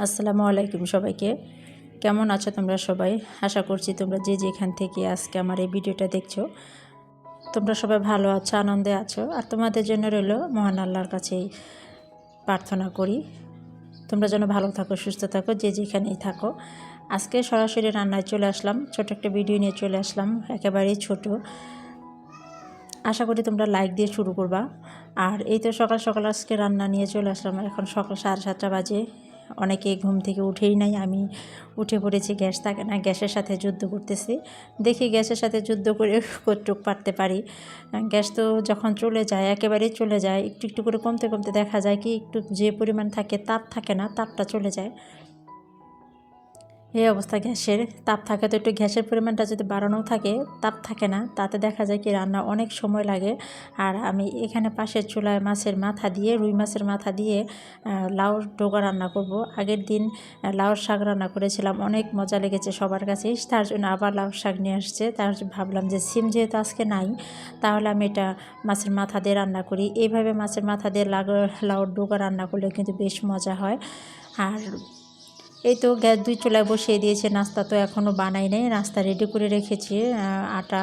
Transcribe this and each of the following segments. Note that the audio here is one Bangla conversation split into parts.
আসসালামু আলাইকুম সবাইকে। কেমন আছো তোমরা সবাই? আশা করছি তোমরা যে যেখান থেকে আজকে আমার এই ভিডিওটা দেখছো তোমরা সবাই ভালো আছো, আনন্দে আছো। আর তোমাদের জন্য রইল মহান আল্লাহর কাছেই প্রার্থনা করি তোমরা যেন ভালো থাকো, সুস্থ থাকো, যে যেখানেই থাকো। আজকে সরাসরি রান্নায় চলে আসলাম, ছোট একটা ভিডিও নিয়ে চলে আসলাম, একেবারেই ছোট। আশা করি তোমরা লাইক দিয়ে শুরু করবা। আর এই তো সকাল সকাল আজকে রান্না নিয়ে চলে আসলাম। এখন সকাল 7:30 বাজে। অনেকে ঘুম থেকে উঠেই নাই, আমি উঠে পড়েছি। গ্যাস থাকে না, গ্যাসের সাথে যুদ্ধ করতেছি। দেখি গ্যাসের সাথে যুদ্ধ করে কতটুক পারতে পারি। গ্যাস তো যখন চলে যায়, একেবারেই চলে যায়, একটু একটু করে কমতে কমতে দেখা যায় কি একটু যে পরিমাণ থাকে তাপ থাকে না, তাপটা চলে যায়। এই অবস্থা গ্যাসের তাপ থাকে তো একটু গ্যাসের পরিমাণটা যদি বাড়ানো থাকে, তাপ থাকে না, তাতে দেখা যায় কি রান্না অনেক সময় লাগে। আর আমি এখানে পাশের চুলায় মাছের মাথা দিয়ে, রুই মাছের মাথা দিয়ে লাউ ডোগা রান্না করব। আগের দিন লাউর শাক রান্না করেছিলাম, অনেক মজা লেগেছে সবার কাছেই। তার জন্য আবার লাউর শাক নিয়ে আসছে। তার ভাবলাম যে সিম যেহেতু আজকে নাই, তাহলে আমি এটা মাছের মাথা দিয়ে রান্না করি। এইভাবে মাছের মাথা দিয়ে লাউর ডোগা রান্না করলে কিন্তু বেশ মজা হয়। আর এই তো গ্যাস 2 চুলায় বসিয়ে দিয়েছে। নাস্তা তো এখনও বানাই নাই, নাস্তা রেডি করে রেখেছি, আটা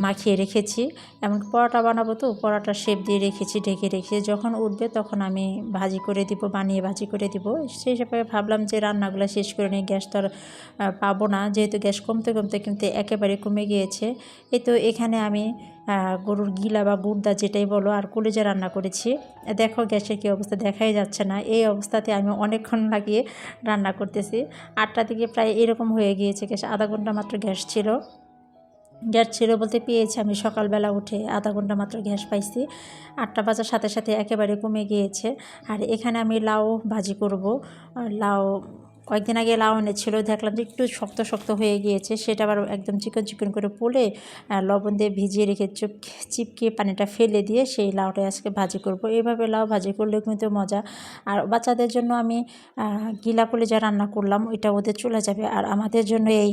মাখিয়ে রেখেছি। এমন পরোটা বানাবো তো পরোটা শেপ দিয়ে রেখেছি, ঢেকে রেখেছি। যখন উঠবে তখন আমি ভাজি করে দিব, বানিয়ে ভাজি করে দিব। সেই হিসাবে ভাবলাম যে রান্নাগুলো শেষ করে নিই, গ্যাস তো আর পাবো না, যেহেতু গ্যাস কমতে কমতে কিন্তু একেবারে কমে গিয়েছে। এই তো এখানে আমি গরুর গিলা বা গুর্দা যেটাই বলো আর কলিজা রান্না করেছি। দেখো গ্যাসের কী অবস্থা, দেখাই যাচ্ছে না। এই অবস্থাতে আমি অনেকক্ষণ লাগিয়ে রান্না করতেছি। 8টা থেকে প্রায় এরকম হয়ে গিয়েছে গ্যাস, আধা ঘন্টা মাত্র গ্যাস ছিল। গ্যাস ছিল বলতে পেয়েছি আমি সকালবেলা উঠে আধা ঘন্টা মাত্র গ্যাস পাইছি। 8টা বাজার সাথে সাথে একেবারে কমে গিয়েছে। আর এখানে আমি লাউ ভাজি করব। লাউ কয়েকদিন আগে লাউ এনেছিল, দেখলাম যে একটু শক্ত শক্ত হয়ে গিয়েছে, সেটা আবার একদম চিকন চিকন করে পোলে লবণ দিয়ে ভিজিয়ে রেখে চিপকে পানিটা ফেলে দিয়ে সেই লাউটা আজকে ভাজি করব। এইভাবে লাউ ভাজি করলেও কিন্তু মজা। আর বাচ্চাদের জন্য আমি গিলা কলিজা রান্না করলাম, ওইটা ওদের চলে যাবে। আর আমাদের জন্য এই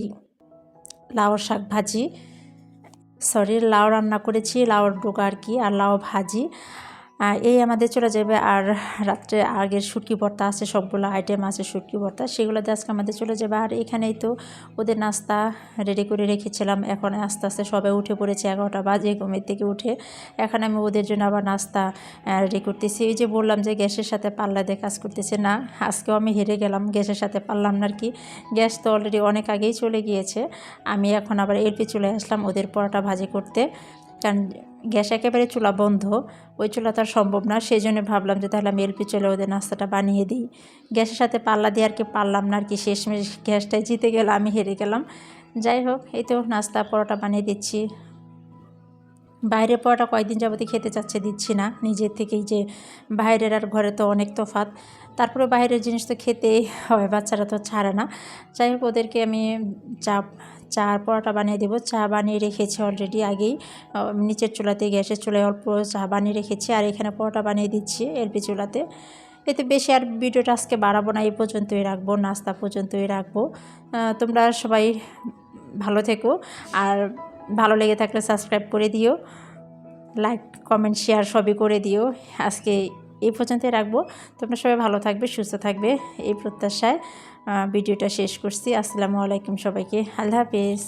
লাউর শাক ভাজি, লাউ রান্না করেছি, লাউর ডোকা আর কি, আর লাউ ভাজি, এই আমাদের চলে যাবে। আর রাত্রে আগের শুটকি ভর্তা আছে, সবগুলো আইটেম আছে শুটকি ভর্তা, সেগুলো দিয়ে আজকে আমাদের চলে যাবে। আর এখানেই তো ওদের নাস্তা রেডি করে রেখেছিলাম। এখন আস্তে আস্তে সবাই উঠে পড়েছে, 11টা বাজে ঘুমের থেকে উঠে। এখন আমি ওদের জন্য আবার নাস্তা রেডি করতেছি। এই যে বললাম যে গ্যাসের সাথে পাল্লা দিয়ে কাজ করতেছে না, আজকেও আমি হেরে গেলাম, গ্যাসের সাথে পারলাম না আর কি। গ্যাস তো অলরেডি অনেক আগেই চলে গিয়েছে। আমি এখন আবার এলপি চলে আসলাম ওদের পরোটা ভাজি করতে, কারণ গ্যাস একেবারে চুলা বন্ধ, ওই চুলা তো আর সম্ভব না। সেই জন্য ভাবলাম যে তাহলে আমি এলপি চলে ওদের নাস্তাটা বানিয়ে দিই। গ্যাসের সাথে পাল্লা দিয়ে আর কি পারলাম না আর কি, শেষমেশ গ্যাসটাই জিতে গেল, আমি হেরে গেলাম। যাই হোক, এই তো নাস্তা পরোটা বানিয়ে দিচ্ছি। বাইরের পরোটা কয়েকদিন যাবতীয় খেতে চাচ্ছে, দিচ্ছি না নিজের থেকেই, যে বাইরের আর ঘরে তো অনেক তফাৎ। তারপরে বাইরের জিনিস তো খেতেই হয়, বাচ্চারা তো ছাড়ে না। যাই হোক, ওদেরকে আমি চা চা পরোটা বানিয়ে দেবো। চা বানিয়ে রেখেছি অলরেডি আগেই, নিচের চুলাতে, গ্যাসের চুলায় অল্প চা বানিয়ে রেখেছি। আর এখানে পরোটা বানিয়ে দিচ্ছি এলপি চুলাতে। এতে বেশি আর ভিডিওটা আজকে বাড়াবো না, এই পর্যন্তই রাখবো, নাস্তা পর্যন্তই রাখবো। তোমরা সবাই ভালো থেকো। আর ভালো লেগে থাকলে সাবস্ক্রাইব করে দিও, লাইক কমেন্ট শেয়ার সবই করে দিও। আজকে এই পর্যন্তই রাখবো। তোমরা সবাই ভালো থাকবে, সুস্থ থাকবে, এই প্রত্যাশায় ভিডিওটা শেষ করছি। আসসালামু আলাইকুম সবাইকে, আল্লাহ হাফেজ।